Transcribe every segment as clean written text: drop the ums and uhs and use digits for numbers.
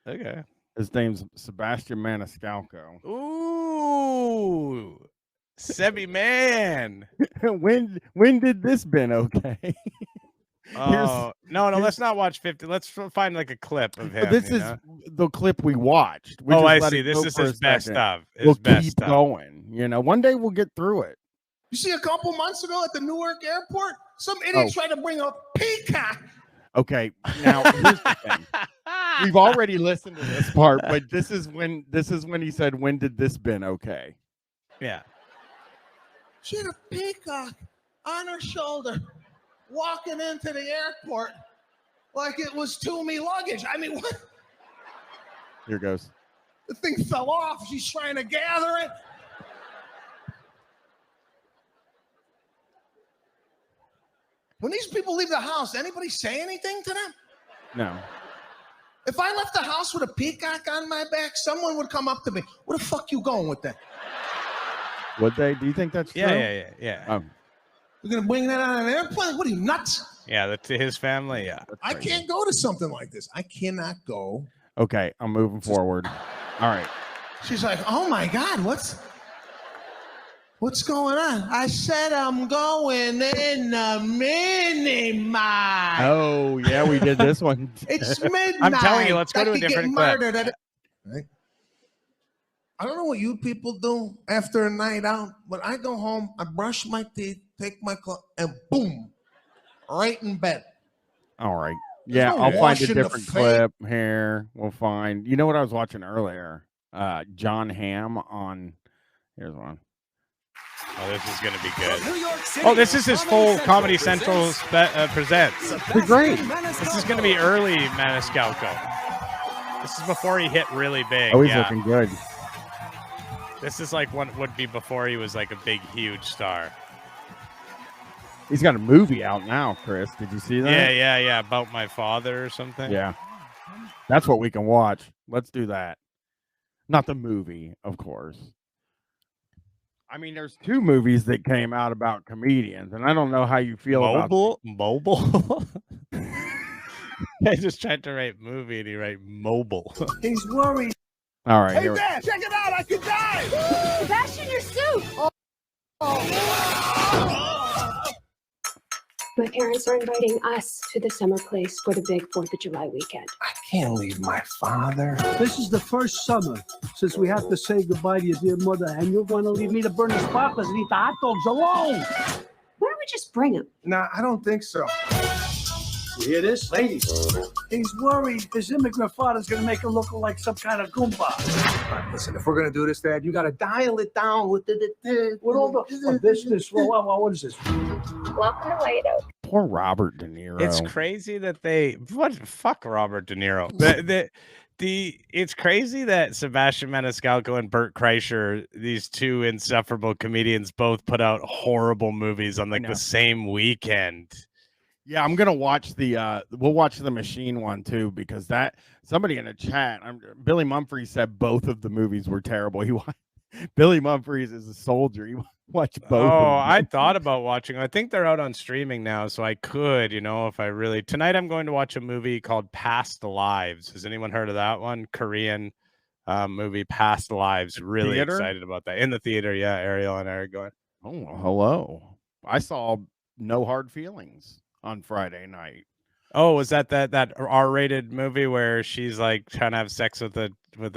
Okay. His name's Sebastian Maniscalco. Ooh, Sebby man. when did this been okay? Oh no, let's not watch 50. Let's find like a clip of him. This is the clip we watched. We Oh, just I let see. it This go is for his a best second. of. We'll keep going. One day we'll get through it. You see, a couple months ago at the Newark airport, some idiot tried to bring a peacock. Okay, now here's the thing. We've already listened to this part, but this is when he said, "When did this been okay?" Yeah. She had a peacock on her shoulder, walking into the airport like it was Toomey luggage. I mean, what? Here goes. The thing fell off. She's trying to gather it. When these people leave the house, anybody say anything to them? No. If I left the house with a peacock on my back, someone would come up to me. Where the fuck you going with that? Would they? Do you think that's true? Yeah. You're gonna bring that on an airplane? What are you, nuts? Yeah, that's his family. Yeah. I can't go to something like this. I cannot go. Okay, I'm moving forward. All right. She's like, oh my God, what's going on? I said I'm going in the mini mart. Oh, yeah, we did this one. It's midnight. I'm telling you, let's go to a different clip. Right? I don't know what you people do after a night out, but I go home, I brush my teeth, take my clothes, and boom, right in bed. All right. Yeah, I'll find a different clip here. We'll find. You know what I was watching earlier? John Hamm on. Here's one. Oh, this is going to be good. Oh, this is his full Comedy Central presents. Great. This is going to be early Maniscalco. This is before he hit really big. Oh, he's looking good. This is like what would be before he was like a big, huge star. He's got a movie out now, Chris. Did you see that? Yeah. About my father or something. Yeah. That's what we can watch. Let's do that. Not the movie, of course. I mean, there's 2 movies that came out about comedians, and I don't know how you feel about mobile. I just tried to write movie and he write mobile. He's worried. All right. Hey, Dad, check it out. I could die. Sebastian, your suit. My parents are inviting us to the summer place for the big 4th of July weekend. I can't leave my father. This is the first summer since we have to say goodbye to your dear mother, and you're going to leave me to burn the sparklers and eat the hot dogs alone. Why don't we just bring him? Nah, I don't think so. You hear this? Ladies, he's worried his immigrant father's going to make him look like some kind of Goomba. Right, listen, if we're going to do this, Dad, you got to dial it down with all the this. What is this? Welcome to White Oak. Poor Robert De Niro. It's crazy that fuck Robert De Niro. It's crazy that Sebastian Maniscalco and Bert Kreischer, these 2 insufferable comedians, both put out horrible movies on like the same weekend. Yeah, I'm gonna watch we'll watch the Machine one too, because that somebody in the chat, Billy Mumphrey said both of the movies were terrible. Billy Mumphrey is a soldier. He watched both. Oh, I thought about watching. I think they're out on streaming now, so I could, if I really. Tonight, I'm going to watch a movie called Past Lives. Has anyone heard of that one? Korean movie, Past Lives. Really excited about that in the theater. Yeah, Ariel and Eric going. Oh, hello. I saw No Hard Feelings on Friday night. Oh, was that R-rated movie where she's like trying to have sex with a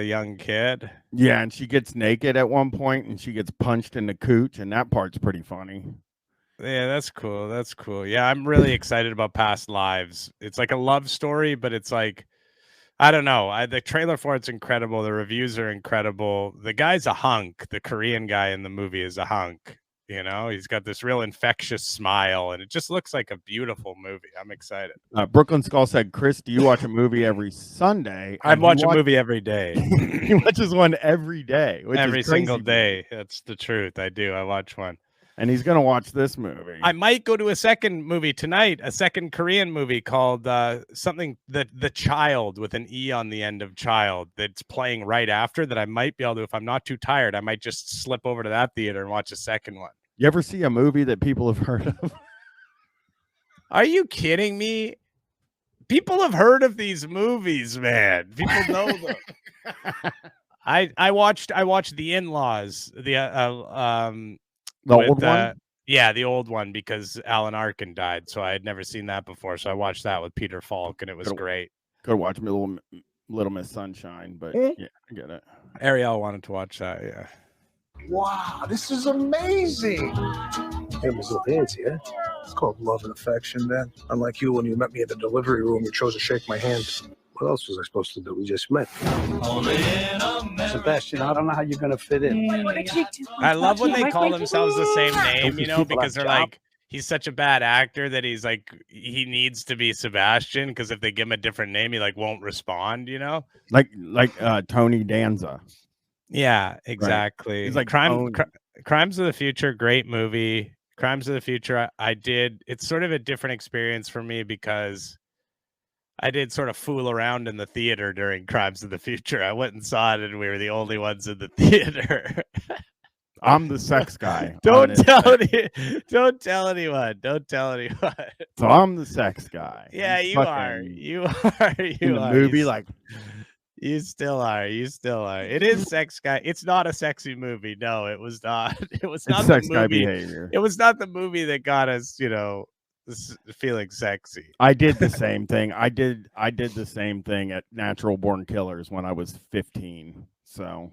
young kid? Yeah, and she gets naked at one point and she gets punched in the cooch, and that part's pretty funny. Yeah, that's cool. Yeah, I'm really excited about Past Lives. It's like a love story, but it's like, I don't know. The trailer for it's incredible. The reviews are incredible. The guy's a hunk. The Korean guy in the movie is a hunk. He's got this real infectious smile, and it just looks like a beautiful movie. I'm excited. Brooklyn Skull said, Chris, do you watch a movie every Sunday? I watch a movie every day. He watches one every day. Every single day. That's the truth. I do. I watch one. And he's going to watch this movie. I might go to a second movie tonight, a second Korean movie called something, The Child, with an E on the end of child, that's playing right after, that I might be able to, if I'm not too tired, I might just slip over to that theater and watch a second one. You ever see a movie that people have heard of? Are you kidding me? people have heard of these movies, man. People know them. I watched The In-Laws, The with old one. yeah, the old one, because Alan Arkin died, so I had never seen that before. So I watched that with Peter Falk, and it was great. Could watch Little Miss Sunshine, but yeah, I get it. Ariel wanted to watch that. Yeah. Wow, this is amazing. It was so fancy, huh? It's called love and affection, then. Unlike you, when you met me at the delivery room, you chose to shake my hand. What else was I supposed to do? We just met. Sebastian, I don't know how you're going to fit in. I love when they call themselves the same name, you know, because they're like, he's such a bad actor that he's like, he needs to be Sebastian, because if they give him a different name, he like won't respond, you know? Like Tony Danza. Yeah, exactly. Right. He's like Crimes of the Future, great movie. Crimes of the Future, it's sort of a different experience for me because I did sort of fool around in the theater during Crimes of the Future. I went and saw it, and we were the only ones in the theater. I'm the sex guy. Don't tell anyone. Don't tell anyone. So I'm the sex guy. Yeah, you are. You are. In the movie, like. You still are. You still are. It is sex guy. It's not a sexy movie. No, it was not. It was not the sex guy behavior. It was not the movie that got us, you know, feeling sexy. I did the same thing. I did the same thing at Natural Born Killers when I was 15. So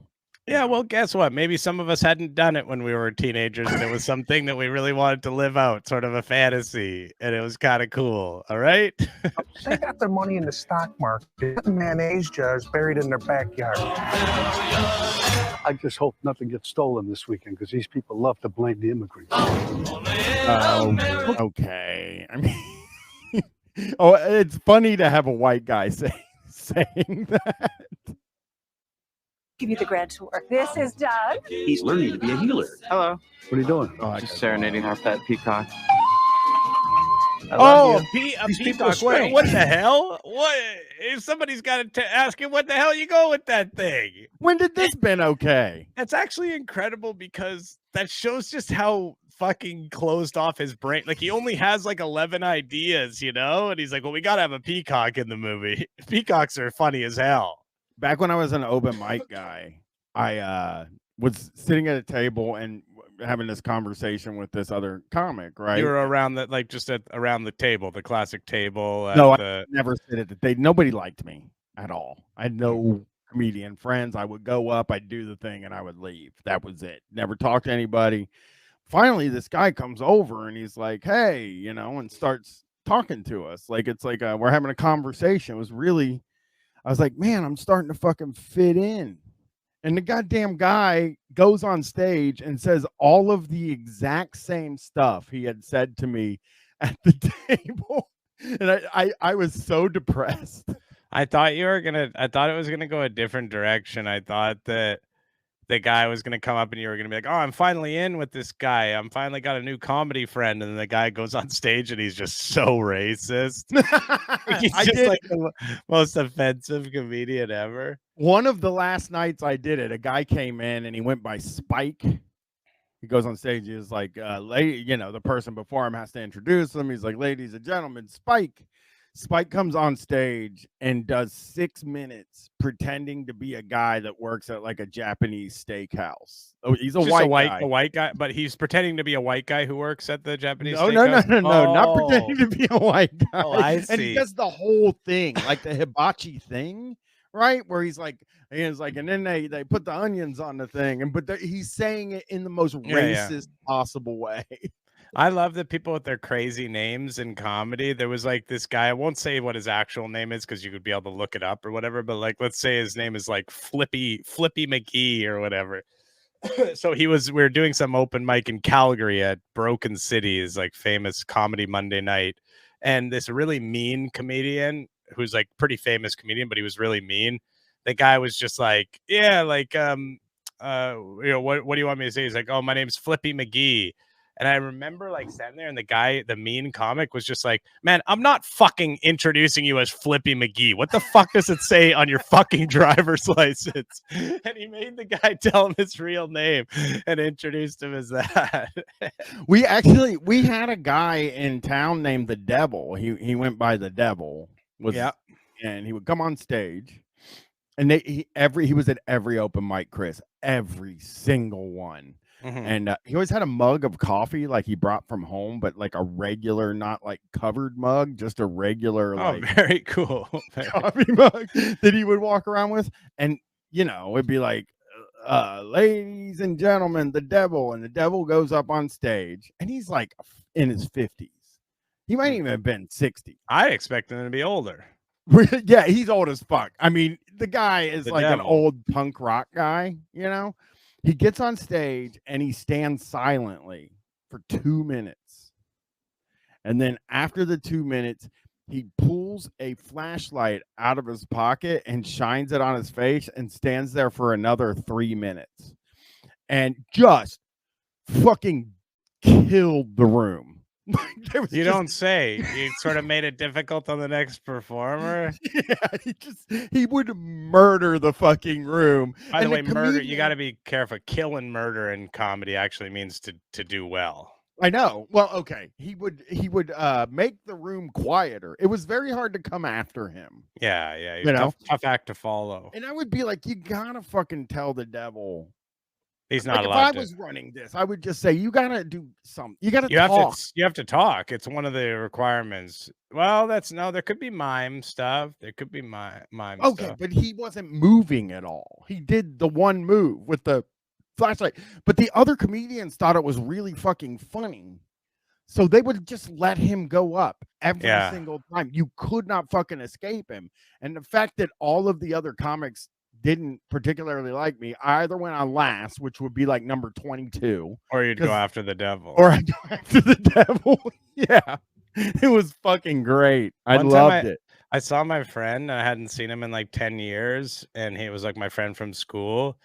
yeah, well, guess what? Maybe some of us hadn't done it when we were teenagers, and it was something that we really wanted to live out, sort of a fantasy, and it was kind of cool. All right. They got their money in the stock market. The mayonnaise jars buried in their backyard. I just hope nothing gets stolen this weekend, because these people love to blame the immigrants. Okay. I mean, it's funny to have a white guy saying that. Give you the grand tour. This is Doug. He's learning to be a healer. Hello. What are you doing? Just serenading our pet peacock. A peacock. What the hell? What if somebody's got to ask him what the hell you go with that thing? When did this been okay? That's actually incredible, because that shows just how fucking closed off his brain. Like, he only has like 11 ideas, you know, and he's like, well, we got to have a peacock in the movie. Peacocks are funny as hell. Back when I was an open mic guy, I was sitting at a table and having this conversation with this other comic, right? You were around the, like, just around the table, the classic table. No, I never sit at the table. Nobody liked me at all. I had no comedian friends. I would go up, I'd do the thing, and I would leave. That was it. Never talk to anybody. Finally, this guy comes over and he's like, hey, you know, and starts talking to us. Like, it's like we're having a conversation. It was really... I was like, man, I'm starting to fucking fit in. And the goddamn guy goes on stage and says all of the exact same stuff he had said to me at the table. And I was so depressed. I thought it was gonna go a different direction. I thought that the guy was gonna come up and you were gonna be like, oh, I'm finally in with this guy. I'm finally got a new comedy friend. And then the guy goes on stage and he's just so racist. He's just like the most offensive comedian ever. One of the last nights I did it, a guy came in and he went by Spike. He goes on stage. He's like, you know, the person before him has to introduce him. He's like, ladies and gentlemen, Spike. Spike comes on stage and does 6 minutes pretending to be a guy that works at like a Japanese steakhouse. Oh, he's a white guy, but he's pretending to be a white guy who works at the Japanese steakhouse. No, Oh. not pretending to be a white guy. Oh, I see. And he does the whole thing, like the hibachi thing, right? Where he's like, and then they put the onions on the thing, he's saying it in the most racist possible way. I love the people with their crazy names in comedy. There was like this guy, I won't say what his actual name is because you could be able to look it up or whatever, but like, let's say his name is like Flippy McGee or whatever. So we were doing some open mic in Calgary at Broken City, is like famous comedy Monday night. And this really mean comedian who's like pretty famous comedian, but he was really mean. The guy was just like, yeah, like, you know, what do you want me to say? He's like, oh, my name's Flippy McGee. And I remember like standing there and the mean comic was just like, man, I'm not fucking introducing you as Flippy McGee. What the fuck does it say on your fucking driver's license? And he made the guy tell him his real name and introduced him as that. We had a guy in town named the Devil. He went by the Devil. Was Yeah. and he would come on stage, and he was at every open mic, Chris, every single one. And he always had a mug of coffee like he brought from home, but like a regular, not like covered mug, just a regular like very cool. coffee mug that he would walk around with. And it'd be like, ladies and gentlemen, the devil, and the devil goes up on stage, and he's like in his 50s. He might even have been 60. I expect him to be older. Yeah, he's old as fuck. I mean, the guy is The like devil. an old punk rock guy, He gets on stage and he stands silently for 2 minutes. And then after the 2 minutes, he pulls a flashlight out of his pocket and shines it on his face and stands there for another 3 minutes. And just fucking killed the room. You don't say. He sort of made it difficult on the next performer. Yeah, he would murder the fucking room. By the way, murder, you got to be careful. Kill and murder in comedy actually means to do well. I know. Well, okay. He would make the room quieter. It was very hard to come after him. Yeah. He's tough act to follow. And I would be like, you gotta fucking tell the devil. He's not like, allowed if I was running this, I would just say, you gotta do something. You gotta talk. You have to talk. It's one of the requirements. Well, there could be mime stuff. There could be mime okay, stuff. but he wasn't moving at all. He did the one move with the flashlight. But the other comedians thought it was really fucking funny. So they would just let him go up every single time. You could not fucking escape him. And the fact that all of the other comics didn't particularly like me, I either went on last, which would be like number 22, or you'd go after the devil, or I'd go after the devil. Yeah, it was fucking great. I loved it. I saw my friend. I hadn't seen him in like 10 years, and he was like my friend from school,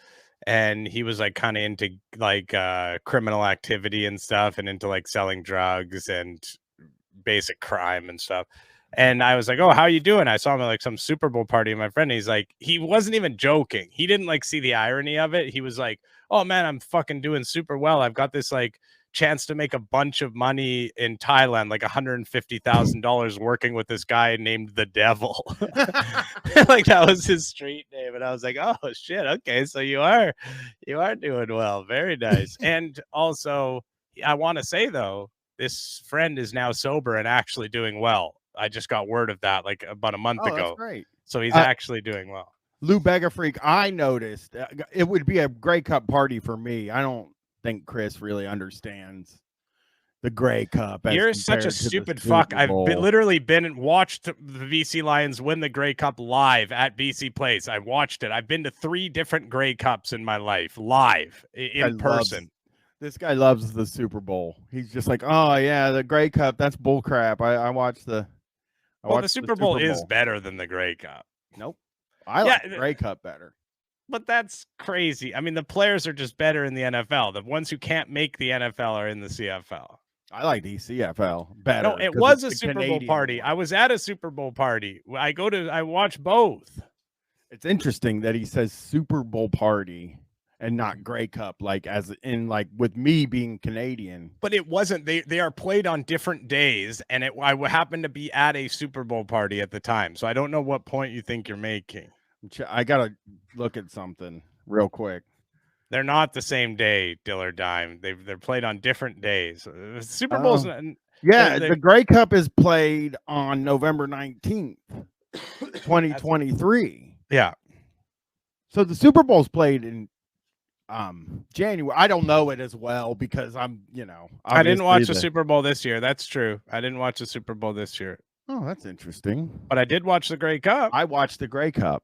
and he was like kind of into like criminal activity and stuff, and into like selling drugs and basic crime and stuff. And I was like, oh, how you doing? I saw him at like some Super Bowl party. And my friend, he's like, he wasn't even joking. He didn't like see the irony of it. He was like, oh man, I'm fucking doing super well. I've got this like chance to make a bunch of money in Thailand, like $150,000 working with this guy named the Devil. Like that was his street name. And I was like, oh shit. Okay. So you are doing well. Very nice. And also I want to say though, this friend is now sober and actually doing well. I just got word of that like about a month ago. That's great. So he's actually doing well. Lou Bega Freak, I noticed it would be a Grey Cup party for me. I don't think Chris really understands the Grey Cup. You're such a stupid fuck. I've literally been and watched the BC Lions win the Grey Cup live at BC Place. I watched it. I've been to 3 different Grey Cups in my life, live in person. This guy loves the Super Bowl. He's just like, oh yeah, the Grey Cup, that's bullcrap. I watched the. The Super Bowl is better than the Grey Cup. Nope. I like the Grey Cup better. But that's crazy. I mean, the players are just better in the NFL. The ones who can't make the NFL are in the CFL. I like the CFL better. No, it was a Super Bowl party. I was at a Super Bowl party. I watch both. It's interesting that he says Super Bowl party and not Grey Cup, like as in like with me being Canadian. But it wasn't. They are played on different days, and I happened to be at a Super Bowl party at the time, so I don't know what point you think you're making. I gotta look at something real quick. They're not the same day, Dill or Dime. They're played on different days. Super Bowl's the Grey Cup is played on November 19th, 2023. Yeah. So the Super Bowl's played in January. I don't know it as well because I didn't watch the Super Bowl this year. That's true. I didn't watch the Super Bowl this year. Oh, that's interesting. But I did watch the Grey Cup. I watched the Grey Cup.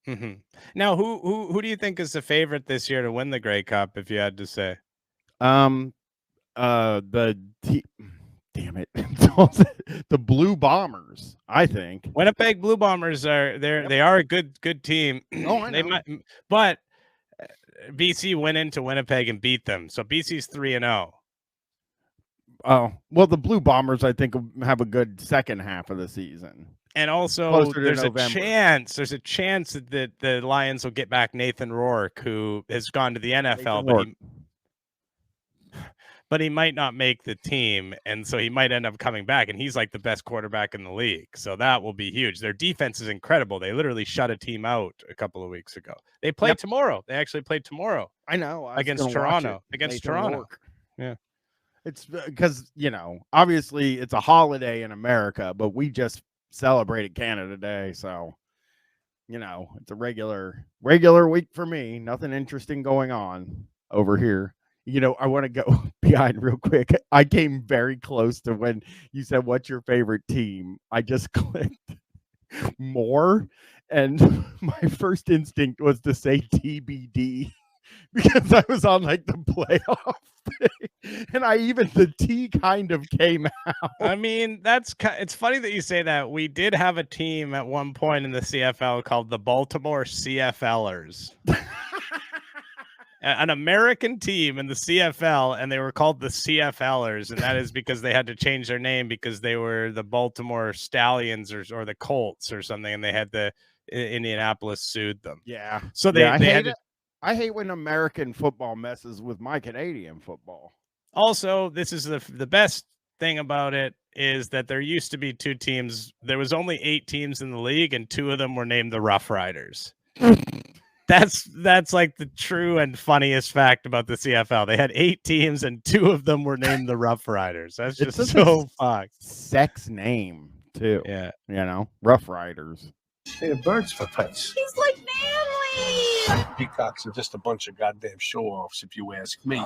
Mm-hmm. Now, who do you think is the favorite this year to win the Grey Cup? If you had to say, damn it, the Blue Bombers. I think Winnipeg Blue Bombers they are a good team. Oh, I know. But BC went into Winnipeg and beat them, so BC's 3-0. Oh, well, the Blue Bombers, I think, have a good second half of the season. And also, there's a chance that the Lions will get back Nathan Rourke, who has gone to the NFL. but he might not make the team, and so he might end up coming back, and he's like the best quarterback in the league. So that will be huge. Their defense is incredible. They literally shut a team out a couple of weeks ago. They play tomorrow. They actually play tomorrow. I know. Against Toronto. Against Toronto. Yeah. It's because, obviously it's a holiday in America, but we just celebrated Canada Day. So, it's a regular week for me. Nothing interesting going on over here. I want to go behind real quick. I came very close to when you said, what's your favorite team? I just clicked more. And my first instinct was to say TBD because I was on like the playoff thing. And the T kind of came out. I mean, it's funny that you say that. We did have a team at one point in the CFL called the Baltimore CFLers. An American team in the CFL, and they were called the CFLers, and that is because they had to change their name because they were the Baltimore Stallions or the Colts or something, and they had Indianapolis sued them. Yeah. So I hate when American football messes with my Canadian football. Also, this is the best thing about it is that there used to be two teams. There was only 8 teams in the league, and 2 of them were named the Rough Riders. That's like the true and funniest fact about the CFL. They had 8 teams and 2 of them were named the Rough Riders. That's just so fucked. Sex name too. Yeah. Rough Riders. They're birds for pets. He's like family. Peacocks are just a bunch of goddamn show-offs, if you ask me.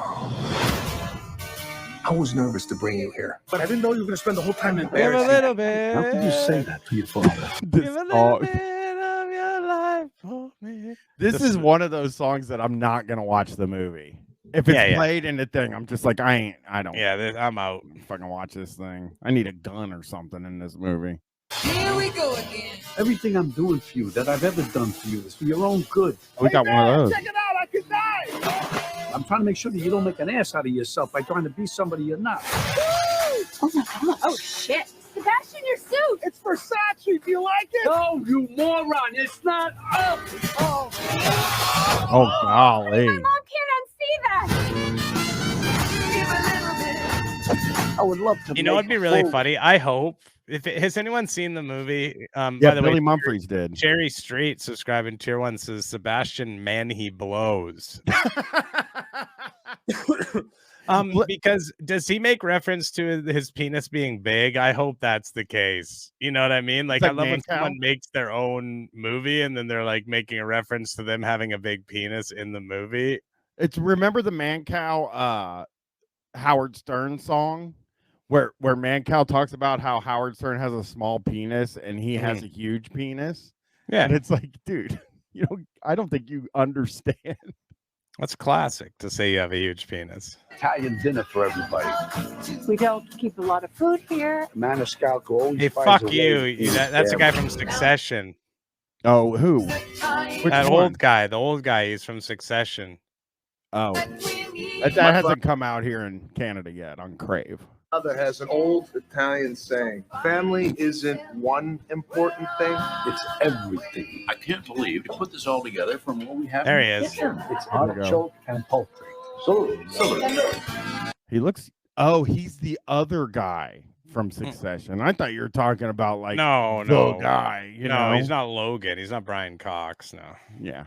I was nervous to bring you here. But I didn't know you were going to spend the whole time Give a embarrassing. little bit. How could you say that to your father? Give a little bit of your life for me. This is one of those songs that I'm not gonna watch the movie. If it's played in the thing, I'm just like, I don't. Yeah, I'm out. Fucking watch this thing. I need a gun or something in this movie. Here we go again. Everything I'm doing for you, that I've ever done for you, is for your own good. We got one of those. Check it out, I could die. I'm trying to make sure that you don't make an ass out of yourself by trying to be somebody you're not. Oh my god. Oh shit. Sebastian, your suit. It's Versace. Do you like it? No, you moron. It's not up. Oh. Oh golly. My mom can't unsee that. I would love to. It'd be really funny. I hope. Has anyone seen the movie? Yeah, by the Billy way, Mumphreys did. Jerry Street subscribing tier 1 says Sebastian man he blows. Because does he make reference to his penis being big? I hope that's the case. You know what I mean? Like I love when someone makes their own movie and then they're like making a reference to them having a big penis in the movie. It's remember the Man Cow Howard Stern song where Man Cow talks about how Howard Stern has a small penis and he has a huge penis. Yeah, and it's like, dude, I don't think you understand. That's classic to say you have a huge penis. Italian dinner for everybody. We don't keep a lot of food here. Maniscalco always Hey, finds fuck a you. way to That's a eat guy them. from Succession. Oh, who? That old guy. The old guy. He's from Succession. Oh, that hasn't come out here in Canada yet on Crave. Mother has an old Italian saying, family isn't one important thing, It's everything. I can't believe you put this all together from what we have. There he is. It's artichoke and poultry. So, He looks. Oh, he's the other guy from Succession. I thought you were talking about like the guy. No, he's not Logan. He's not Brian Cox. No. Yeah.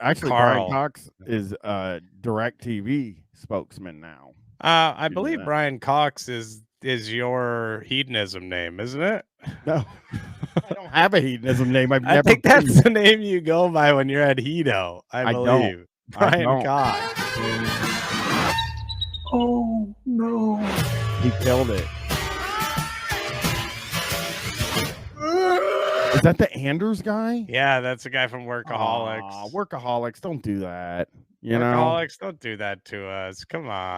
Actually, Carl. Brian Cox is a DirecTV spokesman now. I believe Brian Cox is your hedonism name, isn't it? No, I don't have a hedonism name. I think that's the name you go by when you're at Hedo. I believe. Brian Cox. Oh no! He killed it. Is that the Anders guy? Yeah, that's the guy from Workaholics. Workaholics, don't do that. Workaholics, don't do that to us. Come on.